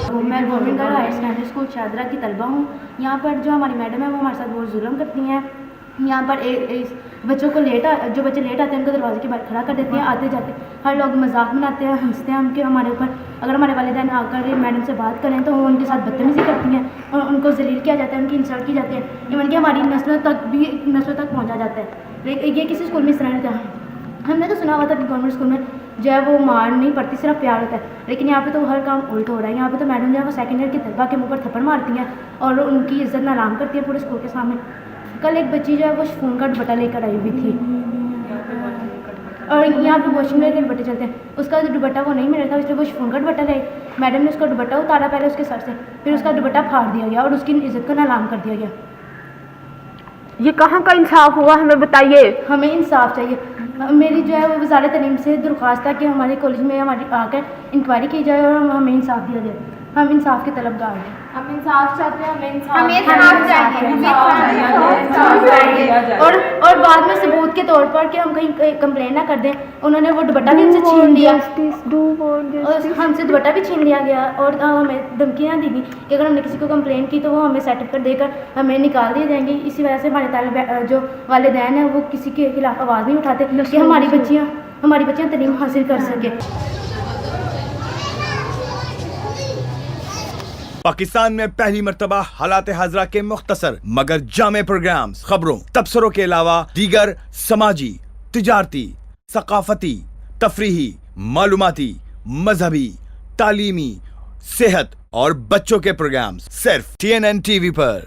तो मैं government girl higher secondary school Shahdara की तलबा हूँ। यहाँ पर जो हमारी मैडम है वो हमारे साथ बहुत जुल्म करती हैं। यहाँ पर बच्चों को जो बच्चे लेट आते हैं उनको दरवाजे के बाहर खड़ा कर देते हैं। आते जाते हर लोग मजाक बनाते हैं, हंसते हैं उनके हमारे ऊपर। अगर हमारे वालिदैन आकर मैडम से बात करें तो वो उनके साथ बदतमीज़ी करती हैं और उनको जलील किया जाता है, उनकी इंसल्ट की जाती है। इवन कि हमारी नस्लों तक पहुँचा जाता है। ये किसी स्कूल में इस तरह नहीं था। हमने तो सुना हुआ था कि गवर्नमेंट स्कूल में जो है वो मार नहीं पड़ती, सिर्फ प्यार होता है, लेकिन यहाँ पे तो हर काम उल्ट हो रहा है। यहाँ पे तो मैडम जो है वो सेकेंड ईयर की तलबा के मुँह पर थप्पड़ मारती हैं और उनकी इज्जत नालाम करती है पूरे स्कूल के सामने। कल एक बच्ची जो है वो फ़ोन का दुपट्टा लेकर आई हुई थी और यहाँ पे वॉशिंग के दुपट्टे चलते हैं, उसका जो दुपट्टा वो नहीं मिल रहा था इसलिए वो फ़ोन का दुपट्टा लाई। मैडम ने उसका दुपट्टा उतारा पहले उसके सर से, फिर उसका दुपट्टा फाड़ दिया गया और उसकी इज्जत का नालाम कर दिया गया। ये कहाँ का इंसाफ हुआ, हमें बताइए। हमें इंसाफ चाहिए। मेरी जो है वो वज़ारत तालीम से दरख्वास्त है कि हमारे कॉलेज में हमारी आकर इंक्वायरी की जाए और हमें इंसाफ दिया जाए। हम इंसाफ के तलबगार हैं। हम इंसाफ चाहते हैं, हमें इंसाफ चाहिए। और बाद में सबूत के तौर पर कि हम कहीं कंप्लेन ना कर दें, उन्होंने वो दुपट्टा भी हमसे छीन लिया और हमसे दुपट्टा भी छीन लिया गया और हमें धमकियाँ दी गई कि अगर हमने किसी को कंप्लेन की तो वो हमें सेटअप कर देकर हमें निकाल दिए जाएंगे। इसी वजह से हमारे जो वालिदैन हैं वो किसी के खिलाफ आवाज़ नहीं उठाते कि हमारी बच्चियाँ तालीम हासिल कर सकें। पाकिस्तान में पहली मर्तबा हालात हाजरा के मुख्तसर मगर जामे प्रोग्राम्स, खबरों, तबसरों के अलावा दीगर समाजी, तिजारती, सकाफती, तफरीही, मालूमाती, मजहबी, तालीमी, सेहत और बच्चों के प्रोग्राम्स सिर्फ TNN TV पर।